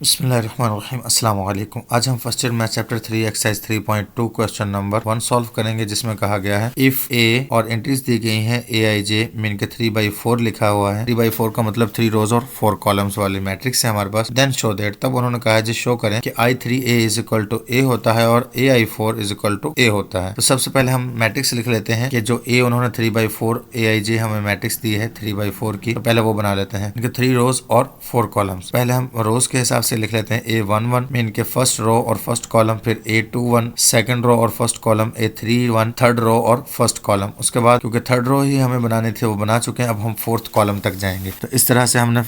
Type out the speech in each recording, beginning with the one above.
बिस्मिल्लाहिर्रहमानिर्रहीम अस्सलाम वालेकुम। आज हम first year math chapter 3 exercise 3.2 question number 1 solve करेंगे, जिसमें कहा गया है इफ ए और एंट्रीज दी गई हैं ए आई जे मीन के 3/4 लिखा हुआ है। 3/4 का मतलब 3 रोज और 4 कॉलम्स वाली मैट्रिक्स है हमारे पास। देन शो दैट, तब उन्होंने कहा है जी शो करें कि I3A इज इक्वल टू ए होता है और AI4 इज इक्वल टू ए होता है। तो सबसे पहले हम मैट्रिक्स लिख लेते हैं कि जो ए उन्होंने 3/4 AIJ हमें मैट्रिक्स दी है 3/4 की, तो पहले वो बना लेते हैं। इनके 3 रोज और 4 कॉलम्स। पहले हम रोज के हिसाब से लिख लेते हैं A11 में इनके फर्स्ट रो और फर्स्ट कॉलम, फिर A21 सेकंड रो और first column, A31 third row और फर्स्ट कॉलम। उसके बाद क्योंकि थर्ड रो ही हमें बनाने थे वो बना चुके हैं, अब हम फोर्थ कॉलम तक जाएंगे। तो इस तरह से हमने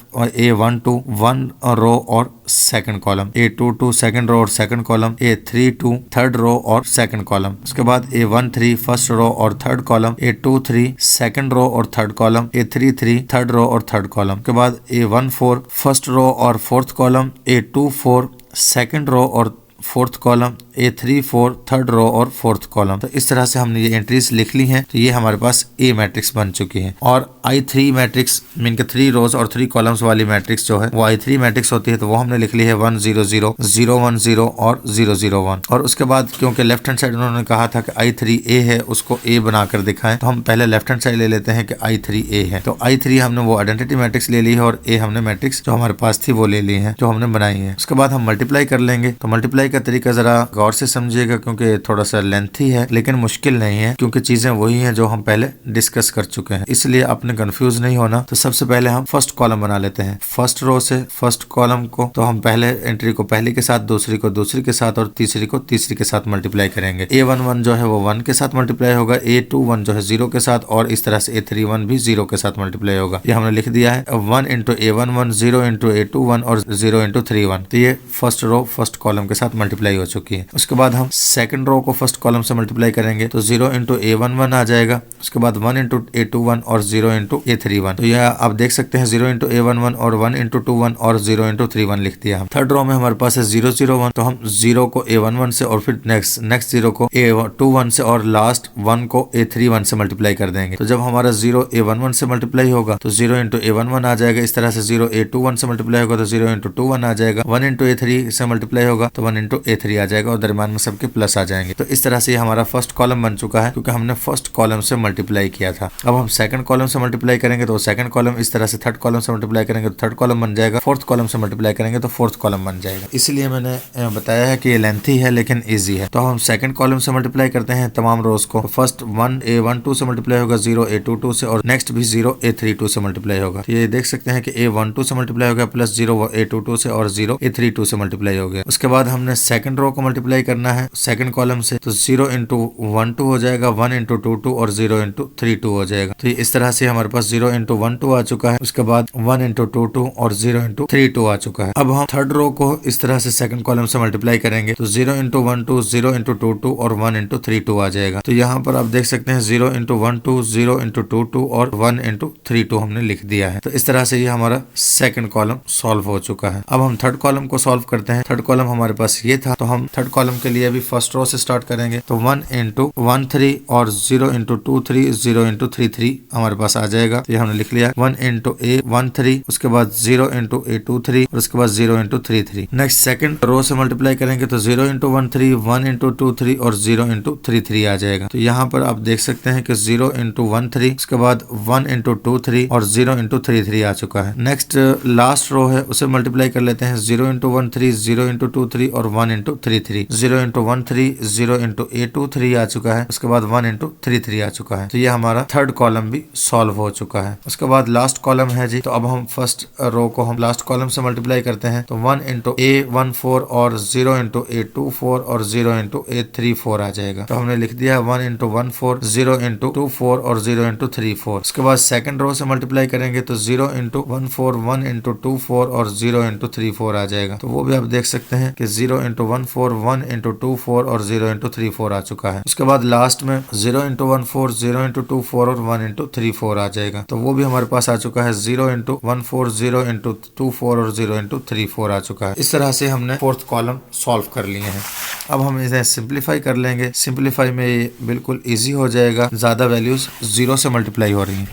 A12 वन रो और second column, A22 second row और second column, A32 third row और सेकंड कॉलम। उसके बाद A13 फर्स्ट रो और third column, A23 second row और third column, A33 third row और थर्ड कॉलम। के बाद A14 फर्स्ट रो और fourth column, A24 second row और fourth column, A34 third row और फोर्थ कॉलम। तो इस तरह से हमने ये एंट्रीज लिख ली हैं। तो ये हमारे पास ए मैट्रिक्स बन चुकी है। और I3 मैट्रिक्स मीन के 3 रोज और 3 कॉलम्स वाली मैट्रिक्स जो है वो I3 मैट्रिक्स होती है। तो वो हमने लिख ली है 1 0 0 0 1 0 और 0 0 1। और उसके बाद क्योंकि लेफ्ट हैंड साइड उन्होंने कहा था कि I3A है, उसको ए बनाकर दिखाएं, तो हम पहले लेफ्ट हैंड साइड ले लेते हैं कि I3A है। तो I3 हमने वो आइडेंटिटी मैट्रिक्स ले ली है और ए हमने मैट्रिक्स जो हमारे पास थी वो ले ली है, जो हमने बनाई है। उसके बाद हम मल्टीप्लाई कर लेंगे। तो मल्टीप्लाई का तरीका जरा गौर से समझिएगा क्योंकि थोड़ा सा लेंथी है, लेकिन मुश्किल नहीं है क्योंकि चीजें वही हैं जो हम पहले डिस्कस कर चुके हैं, इसलिए आपने कंफ्यूज नहीं होना। तो सबसे पहले हम फर्स्ट कॉलम बना लेते हैं। फर्स्ट रो से फर्स्ट कॉलम को तो हम पहले एंट्री को पहली के साथ, दूसरी को दूसरी के साथ और तीसरी को तीसरी के साथ मल्टीप्लाई करेंगे। A11 जो है वो 1 के साथ मल्टीप्लाई होगा, A21 जो है 0 के साथ, और इस तरह से A31 भी 0 के साथ मल्टीप्लाई होगा। ये हमने लिख दिया है 1 इंटू A11, 0 इंटू A21 और 0 इंटू 31। तो ये फर्स्ट रो फर्स्ट कॉलम के साथ मल्टीप्लाई हो चुकी है। उसके बाद हम सेकंड रो को फर्स्ट कॉलम से मल्टीप्लाई करेंगे तो 0 इंटू A11 आ जाएगा। उसके बाद 1 इंटू A21 और 0 इंटू A31। तो यह आप देख सकते हैं 0 इंटू A11 और 1 इंटू 21 और 0 इंटू 31 लिख दिया हम। थर्ड रो में हमारे पास है 0 0 1, तो हम 0 को A11 से और फिर नेक्स्ट 0 को A21 से और लास्ट 1 को A31 से मल्टीप्लाई कर देंगे। तो जब हमारा 0 A11 से मल्टीप्लाई होगा तो 0 इंटू A11 आ जाएगा। इस तरह से 0 A21 से मल्टीप्लाई होगा तो 0 इंटू 21 आ जाएगा। 1 इंटू A3 से मल्टीप्लाई होगा तो 1 इंटू A3 आ जाएगा और दरम्यान में सबके प्लस आ जाएंगे। तो इस तरह से हमारा फर्स्ट कॉलम बन चुका है क्योंकि हमने फर्स्ट कॉलम से मल्टीप्लाई किया था। अब हम सेकंड कॉलम से मल्टीप्लाई करेंगे तो सेकंड कॉलम, इस तरह से थर्ड कॉलम से मल्टीप्लाई करेंगे तो थर्ड कॉलम बन जाएगा, फोर्थ कॉलम से मल्टीप्लाई करेंगे तो फोर्थ कॉलम बन जाएगा। इसलिए मैंने बताया है कि ये लेंथी है लेकिन ईजी है। तो हम सेकंड कॉलम से मल्टीप्लाई करते हैं तमाम रोज को। फर्स्ट 1 A12 से मल्टीप्लाई होगा, 0 A22 से, और नेक्स्ट भी 0 A32 से मल्टीप्लाई होगा। तो ये देख सकते हैं कि A12 से मल्टीप्लाई हो गया प्लस 0 A22 से और 0 A32 से मल्टीप्लाई हो गया। उसके बाद हमने सेकंड रो को मल्टीप्लाई करना है सेकंड कॉलम से, तो 0 इंटू 1 2 हो जाएगा, 1 इंटू 2 2 और 0 इंटू 3 2 हो जाएगा। तो इस तरह से हमारे पास 0 इंटू 1 2 आ चुका है। उसके बाद 1 इंटू 2 2 और 0 इंटू 3 2 आ चुका है। अब हम थर्ड रो को इस तरह से सेकंड कॉलम से मल्टीप्लाई करेंगे तो 0 इंटू 1 2, 0 इंटू 2 2 और 1 इंटू 3 2 आ जाएगा। तो यहाँ पर आप देख सकते हैं 0 इंटू 1 2, 0 इंटू 2 2 और 1 इंटू 3 2 हमने लिख दिया है। तो इस तरह से ये हमारा सेकंड कॉलम सॉल्व हो चुका है। अब हम थर्ड कॉलम को सॉल्व करते हैं। थर्ड कॉलम हमारे पास ये था, तो हम थर्ड कॉलम के लिए भी फर्स्ट रो से स्टार्ट करेंगे। तो 1 इंटू 1 3 और 0 इंटू 2 3, 0 इंटू 3 3 हमारे पास आ जाएगा। तो ये हमने लिख लिया 1 इंटू A13, उसके बाद 0 इंटू A23 और उसके बाद 0 इंटू 3 3। नेक्स्ट सेकंड रो से मल्टीप्लाई करेंगे तो 0 इंटू 1 3, 1 इंटू 2 3 और 0 इंटू 3 3 आ जाएगा। तो यहाँ पर आप देख सकते हैं कि 0 इंटू 1 3, उसके बाद 1 इंटू 2 3 और 0 इंटू 3 3 आ चुका है। नेक्स्ट लास्ट रो है, उसे मल्टीप्लाई कर लेते हैं 0 इंटू 1 3, 0 इंटू 2 3 और 1 इंटू 3 3। 0 इंटू 1 3, 0 इंटू A23 आ चुका है, उसके बाद 1 इंटू 3 3 आ चुका है। तो ये हमारा थर्ड कॉलम भी सॉल्व हो चुका है। उसके बाद लास्ट कॉलम है जी। तो अब हम फर्स्ट रो को हम लास्ट कॉलम से मल्टीप्लाई करते हैं तो 1 इंटू A14 और 0 इंटू A24 और 0 इंटू A34 आ जाएगा। तो हमने लिख दिया 1 इंटू 14, 0 इंटू 24 और 0 इंटू 34। उसके बाद सेकंड रो से मल्टीप्लाई करेंगे तो 0 इंटू 14, 1 इंटू 24 और 0 इंटू 34 आ जाएगा। तो वो भी आप देख सकते हैं कि 0 इंटू 14, 1 इंटू 24 और 0 इंटू 34 आ चुका है। उसके बाद लास्ट में 0 इंटू 14, 0 इंटू 24 और 1 इंटू 34 आ जाएगा। तो वो भी हमारे पास आ चुका है 0 इंटू 14, 0 इंटू 24 और 0 इंटू 34 आ चुका है। इस तरह से हमने फोर्थ कॉलम सॉल्व कर लिए हैं। अब हम इसे सिंप्लीफाई कर लेंगे। सिंप्लीफाई में ये बिल्कुल ईजी हो जाएगा, ज्यादा वैल्यूज 0 से मल्टीप्लाई हो रही हैं।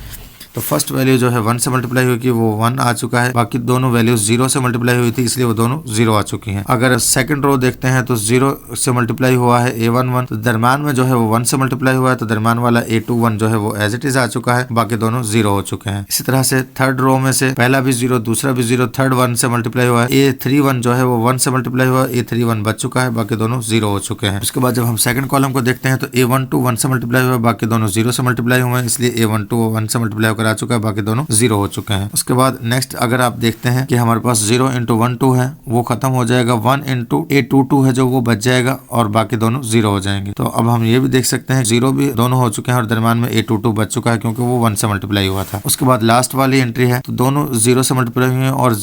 तो फर्स्ट वैल्यू जो है 1 से मल्टीप्लाई हुई कि वो 1 आ चुका है, बाकी दोनों वैल्यूज 0 से मल्टीप्लाई हुई थी इसलिए वो दोनों 0 आ चुकी हैं। अगर सेकंड रो देखते हैं तो 0 से मल्टीप्लाई हुआ है A11, तो दरम्यान में जो है वो 1 से मल्टीप्लाई हुआ है, तो दरम्यान वाला A21 जो है वो एज इट इज आ चुका है, बाकी दोनों 0 हो चुके हैं। इसी तरह से थर्ड रो में से पहला भी 0, दूसरा भी 0, थर्ड 1 से मल्टीप्लाई हुआ है, A31 जो है वो 1 से मल्टीप्लाई हुआ है, A31 बच चुका है, बाकी दोनों 0 हो चुके हैं। उसके बाद जब हम सेकंड कॉलम को देखते हैं तो A12 1 से मल्टीप्लाई हुआ है, बाकी दोनों 0 से मल्टीप्लाई हुए हैं, इसलिए A12 1 से मल्टीप्लाई होकर आ चुका है, बाकी दोनों 0 हो चुके हैं। उसके बाद नेक्स्ट अगर आप देखते हैं कि हमारे पास 0 इंटू 1 2 है, वो खत्म हो जाएगा, 1 इंटू A22 है जो वो बच जाएगा और बाकी दोनों 0 हो जाएंगे। तो अब हम ये भी देख सकते हैं 0 भी दोनों हो चुके हैं और दरम्यान में A22 बच चुका है क्योंकि वो 1 से मल्टीप्लाई हुआ था। उसके बाद लास्ट वाली एंट्री है तो दोनों 0 से मल्टीप्लाई हुए हैं और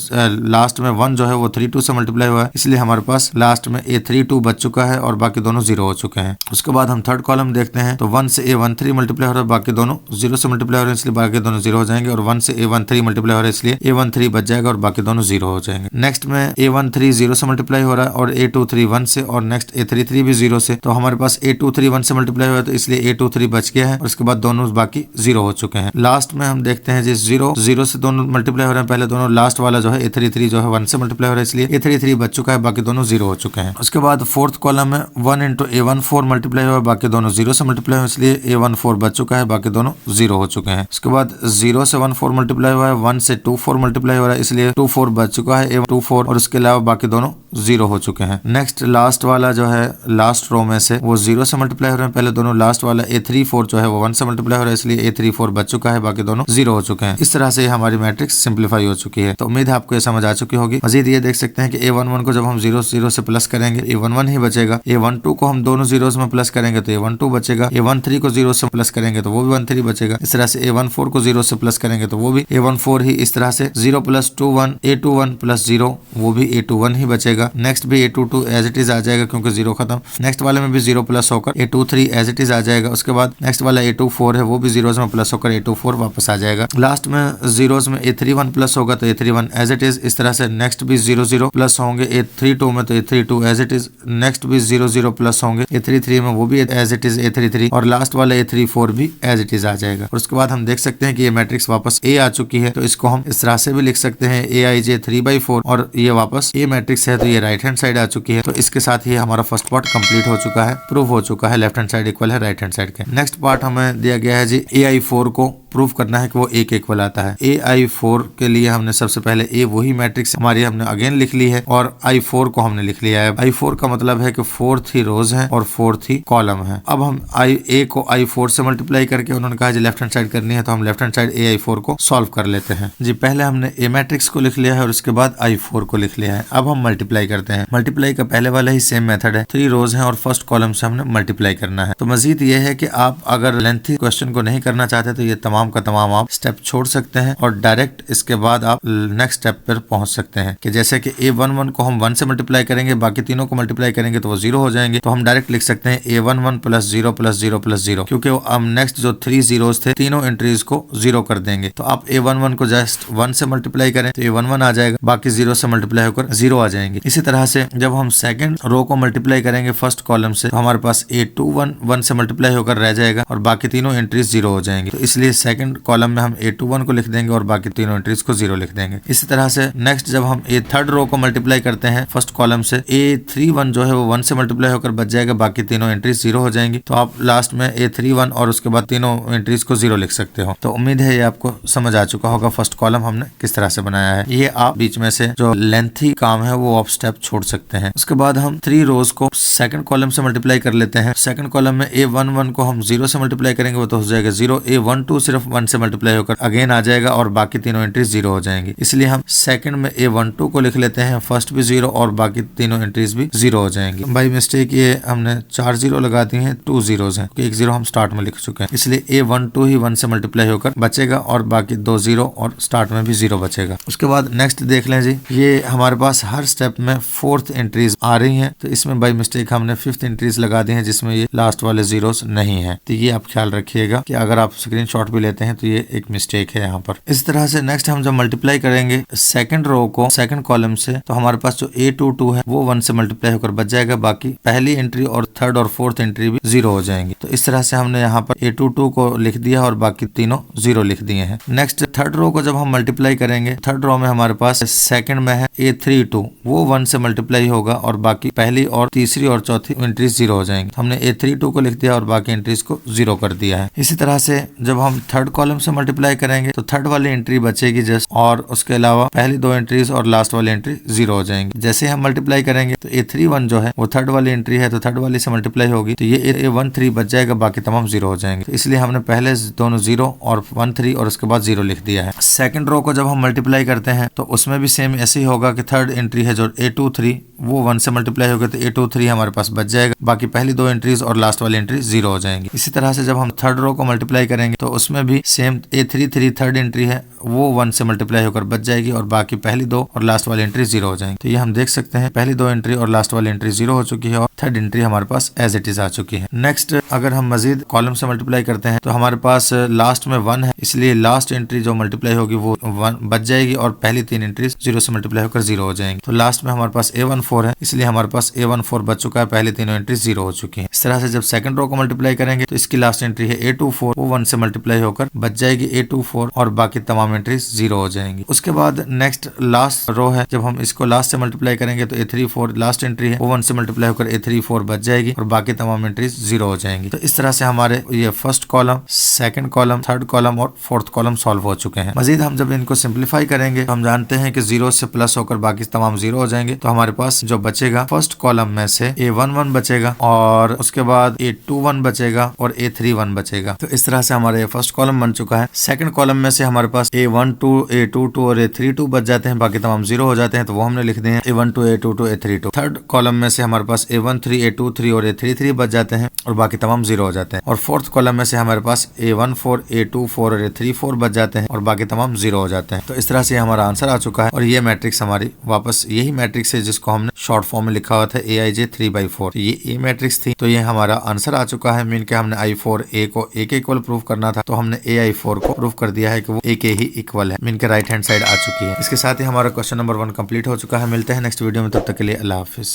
लास्ट में 1 जो है वो 32 से मल्टीप्लाई हुआ है, इसलिए हमारे पास लास्ट में A32 बच चुका है और बाकी दोनों 0 हो चुके हैं। उसके बाद हम थर्ड कॉलम देखते हैं तो 1 से A13 मल्टीप्लाई हो रहा है, बाकी दोनों 0 से मल्टीप्लाई हो रहे हैं इसलिए बाकी दोनों 0 हो जाएंगे, और 1 से A13 मल्टीप्लाई हो रहा है इसलिए A13 बच जाएगा और बाकी दोनों 0 हो जाएंगे। नेक्स्ट में A13 0 से मल्टीप्लाई हो रहा है और A23 1 से, और नेक्स्ट A33 भी 0 से, तो हमारे पास A23 1 से मल्टीप्लाई हुआ है तो इसलिए A23 बच गया है और उसके बाद दोनों बाकी 0 हो चुके हैं। लास्ट में हम देखते हैं जिस 0 से दोनों मल्टीप्लाई हो रहे हैं, पहले दोनों लास्ट वाला जो है A33 जो है 1 से मल्टीप्लाई हो रहा है इसलिए A33 बच चुका है, बाकी दोनों 0 हो चुके हैं। उसके बाद फोर्थ कॉलम में 1 इंटू A14 मल्टीप्लाई हुआ है, बाकी दोनों 0 से मल्टीप्लाई हुआ इसलिए A14 बच चुका है, बाकी दोनों 0 हो चुके हैं। उसके बाद 0 से 14 मल्टीप्लाई हुआ है, 1 से 24 मल्टीप्लाई हो रहा है इसलिए 24 बच चुका है A24, और उसके अलावा बाकी दोनों 0 हो चुके हैं। नेक्स्ट लास्ट वाला जो है लास्ट रो में से वो 0 से मल्टीप्लाई हो रहे हैं, पहले दोनों लास्ट वाला A34 जो है वो 1 से मल्टीप्लाई हो रहा है इसलिए A34 बच चुका है, बाकी दोनों 0 हो चुके हैं। इस तरह से हमारी मैट्रिक्स सिंप्लीफाई हो चुकी है। तो उम्मीद है आपको ये समझ आ चुकी होगी। मजीद ये देख सकते हैं कि A11 को जब हम 0 से प्लस करेंगे A11 ही बचेगा, A12 को हम दोनों 0 में प्लस करेंगे तो A12 बचेगा, A13 को 0 से प्लस करेंगे तो वो भी 13 बचेगा, इस तरह से A14 को 0 से प्लस करेंगे तो वो भी A14 ही, इस तरह से 0 प्लस 21 A21 प्लस 0 वो भी A21 ही बचेगा। नेक्स्ट भी A22 एज इट इज आ जाएगा क्योंकि 0 खत्म। नेक्स्ट वाले में भी 0 प्लस होकर A23 एज इट इज आ जाएगा। उसके बाद नेक्स्ट वाला A24 है वो भी 0 में प्लस होकर A24 वापस आ जाएगा। लास्ट में 0 में A31 प्लस होगा तो A31 एज इट इज, इस तरह से नेक्स्ट भी 0 प्लस होंगे A32 में तो A32 as it is, next भी 0 प्लस होंगे A33 में वो भी एज इट इज A33, और लास्ट वाला A34 भी एज इट इज आ जाएगा। और उसके बाद हम देख सकते हैं कि ये मैट्रिक्स वापस A आ चुकी है, तो इसको हम इस तरह से भी लिख सकते हैं AIJ 3/4, और ये वापस A मैट्रिक्स है तो ये राइट हैंड साइड आ चुकी है। तो इसके साथ ही हमारा फर्स्ट पार्ट कंप्लीट हो चुका है, प्रूव हो चुका है लेफ्ट हैंड साइड इक्वल है राइट हैंड साइड के। नेक्स्ट पार्ट हमें दिया गया है जी AI4 को प्रूव करना है कि वो A के इक्वल आता है। AI4 के लिए हमने सबसे पहले A वही मैट्रिक्स हमारी हमने अगेन लिख ली है और I4 को हमने लिख लिया है। I4 का मतलब है कि 4th ही रोज है और 4th ही कॉलम है। अब हम A को I4 से मल्टीप्लाई करके, उन्होंने कहा जी लेफ्ट हैंड साइड करनी है तो हम लेफ्ट हैंड साइड AI4 को सॉल्व कर लेते हैं जी। पहले हमने A मैट्रिक्स को लिख लिया है और उसके बाद I4 को लिख लिया है। अब हम मल्टीप्लाई करते हैं। मल्टीप्लाई का पहले वाला ही सेम मेथड है, 3 रोज है और फर्स्ट कॉलम से हमने मल्टीप्लाई करना है। तो मजीद ये है कि आप अगर लेंथी क्वेश्चन को नहीं करना चाहते तो ये तमाम का तमाम आप स्टेप छोड़ सकते हैं और डायरेक्ट इसके बाद आप नेक्स्ट स्टेप पर पहुंच सकते हैं कि जैसे कि A11 को हम 1 से मल्टीप्लाई करेंगे, बाकी तीनों को मल्टीप्लाई करेंगे तो वो 0 हो जाएंगे। तो हम डायरेक्ट लिख सकते हैं A11 प्लस 0 प्लस 0 प्लस 0, क्योंकि हम नेक्स्ट जो 3 zeros थे तीनों एंट्रीज को 0 कर देंगे। तो आप A11 को जस्ट 1 से मल्टीप्लाई करें तो A11 आ जाएगा, बाकी 0 से मल्टीप्लाई होकर 0 आ जाएंगे। इसी तरह से जब हम सेकंड रो को मल्टीप्लाई करेंगे फर्स्ट कॉलम से तो हमारे पास A21 1 से मल्टीप्लाई होकर रह जाएगा और बाकी तीनों एंट्रीज 0 हो जाएंगी। तो इसलिए सेकंड कॉलम में हम A21 को लिख देंगे और बाकी तीनों एंट्रीज को 0 लिख देंगे। इसी तरह से नेक्स्ट जब हम थर्ड रो को मल्टीप्लाई करते हैं फर्स्ट कॉलम से, A31 जो है वो 1 से मल्टीप्लाई होकर बच जाएगा, बाकी तीनों एंट्रीज 0 हो जाएंगी। तो आप लास्ट में A31 और उसके बाद तीनों एंट्रीज को 0 लिख सकते हो। तो उम्मीद है ये आपको समझ आ चुका होगा फर्स्ट कॉलम हमने किस तरह से बनाया है। ये आप बीच में से जो लेंथी काम है वो आप स्टेप छोड़ सकते हैं। उसके बाद हम 3 रोज को सेकंड कॉलम से मल्टीप्लाई कर लेते हैं। सेकंड कॉलम में A11 को हम 0 से मल्टीप्लाई करेंगे वो तो हो जाएगा 0, A12 सिर्फ 1 से मल्टीप्लाई होकर अगेन आ जाएगा और बाकी तीनों एंट्रीज 0 हो जाएंगी। इसलिए हम सेकंड में A12 को लिख लेते हैं, फर्स्ट भी 0 और बाकी तीनों एंट्रीज भी 0 हो जाएंगी। बाई मिस्टेक ये हमने 4 0 लगा दी हैं, 2 zeros हैं, 1 0 हम स्टार्ट में लिख चुके हैं, इसलिए A12 ही 1 से मल्टीप्लाई होकर बचेगा और बाकी 2 0 और स्टार्ट में भी 0 बचेगा। उसके बाद नेक्स्ट देख लें जी, ये हमारे पास हर स्टेप में फोर्थ एंट्रीज आ रही हैं, तो इसमें बाई मिस्टेक हमने फिफ्थ एंट्रीज लगा दी हैं जिसमें ये लास्ट वाले जीरोस नहीं है। तो ये आप ख्याल रखिएगा कि अगर आप स्क्रीनशॉट भी लेते हैं तो ये एक मिस्टेक है यहाँ पर। इस तरह से नेक्स्ट हम जब मल्टीप्लाई करेंगे सेकंड रो को सेकंड कॉलम से, तो हमारे पास जो A22 है वो 1 से मल्टीप्लाई होकर बच जाएगा, बाकी पहली एंट्री और थर्ड और फोर्थ एंट्री भी 0 हो जाएंगी। तो इस तरह से हमने यहाँ पर A22 को लिख दिया और बाकी तीनों 0 लिख दिए हैं। नेक्स्ट थर्ड रो को जब हम मल्टीप्लाई करेंगे, थर्ड रो में हमारे पास सेकंड में है A32, वो 1 से मल्टीप्लाई होगा और बाकी पहली और तीसरी और चौथी एंट्रीज 0 हो जाएंगी। हमने A32 को लिख दिया और बाकी एंट्रीज को 0 कर दिया है। इसी तरह से जब हम थर्ड कॉलम से मल्टीप्लाई करेंगे तो थर्ड वाली एंट्री बचेगी जस्ट, और उसके अलावा पहली दो एंट्रीज और लास्ट वाली एंट्री 0 हो जाएंगी। जैसे हम मल्टीप्लाई करेंगे तो A31 जो है वो थर्ड वाली एंट्री है, तो थर्ड वाली से मल्टीप्लाई होगी तो ये A13 बच जाएगा, बाकी तमाम 0 हो जाएंगे। तो इसलिए हमने पहले दोनों 0 और 13 और उसके बाद 0 लिख दिया है। सेकंड रो को जब हम मल्टीप्लाई करते हैं तो उसमें भी सेम ऐसे ही होगा कि थर्ड एंट्री है जो A23 वो 1 से मल्टीप्लाई होगा तो A23 हमारे पास बच जाएगा, बाकी पहली दो एंट्रीज और लास्ट वाली एंट्री 0 हो जाएंगी। इसी तरह से जब हम थर्ड रो को मल्टीप्लाई करेंगे तो उसमें भी सेम A33 थर्ड एंट्री है वो 1 से मल्टीप्लाई होकर बच जाएगी और बाकी पहली दो और लास्ट वाली एंट्री 0 हो जाएंगी। तो ये हम देख सकते हैं पहली दो एंट्री और लास्ट वाली एंट्री 0 हो चुकी है और थर्ड एंट्री हमारे पास एज इट इज आ चुकी है। नेक्स्ट अगर हम मजीद कॉलम से मल्टीप्लाई करते हैं तो हमारे पास लास्ट में 1 है, इसलिए लास्ट एंट्री जो मल्टीप्लाई होगी वो 1 बच जाएगी और पहली तीन एंट्री 0 से मल्टीप्लाई होकर 0 हो जाएंगी। तो लास्ट में हमारे पास A14 है, इसलिए हमारे पास A14 बच चुका है, पहले तीनों एंट्री 0 हो चुकी है। इस तरह से जब सेकंड रो को मल्टीप्लाई करेंगे तो इसकी लास्ट एंट्री है A24, वो 1 से मल्टीप्लाई होकर बच जाएगी A24 और बाकी तमाम एंट्रीज 0 हो जाएंगी। उसके बाद नेक्स्ट लास्ट रो है, जब हम इसको लास्ट से मल्टीप्लाई करेंगे तो A34 लास्ट एंट्री है वो 1 से मल्टीप्लाई होकर A34 बच जाएगी और बाकी तमाम एंट्रीज 0 हो जाएंगी। तो इस तरह से हमारे ये first column, second column, third column और फोर्थ कॉलम सॉल्व हो चुके हैं। मजीद हम जब इनको सिंप्लीफाई करेंगे तो हम जानते हैं कि 0 से प्लस होकर बाकी तमाम 0 हो जाएंगे। तो हमारे पास जो बचेगा फर्स्ट कॉलम में से A11 बचेगा और उसके बाद A21 बचेगा और A31 बचेगा। तो इस तरह से हमारा ये फर्स्ट कॉलम बन चुका है। सेकंड कॉलम में से हमारे पास A12, A22 और A32 बच जाते हैं, बाकी तमाम 0 हो जाते हैं, तो वो हमने लिख दिए हैं A12, A22, A32। Third column में से हमारे पास A13, A23 और A33 बच जाते हैं और बाकी तमाम 0 हो जाते हैं। और फोर्थ कॉलम में से हमारे पास A14, A24 और A34 बच जाते हैं और बाकी तमाम 0 हो जाते हैं। तो इस तरह से हमारा आंसर आ चुका है और ये मैट्रिक्स हमारी वापस यही मैट्रिक्स है जिसको हमने शॉर्ट फॉर्म में लिखा हुआ था AIJ 3/4। तो ये A मैट्रिक्स थी, तो ये हमारा आंसर आ चुका है। मीन के हमने I4A को A के इक्वल प्रूव करना था, तो हमने AI4 को प्रूव कर दिया है कि वो A के ही इक्वल है। मीन के राइट हैंड साइड आ चुकी है। इसके साथ ही हमारा क्वेश्चन नंबर 1 कंप्लीट हो चुका है। मिलते हैं नेक्स्ट वीडियो में, तब तक के लिए अल्लाह हाफिज।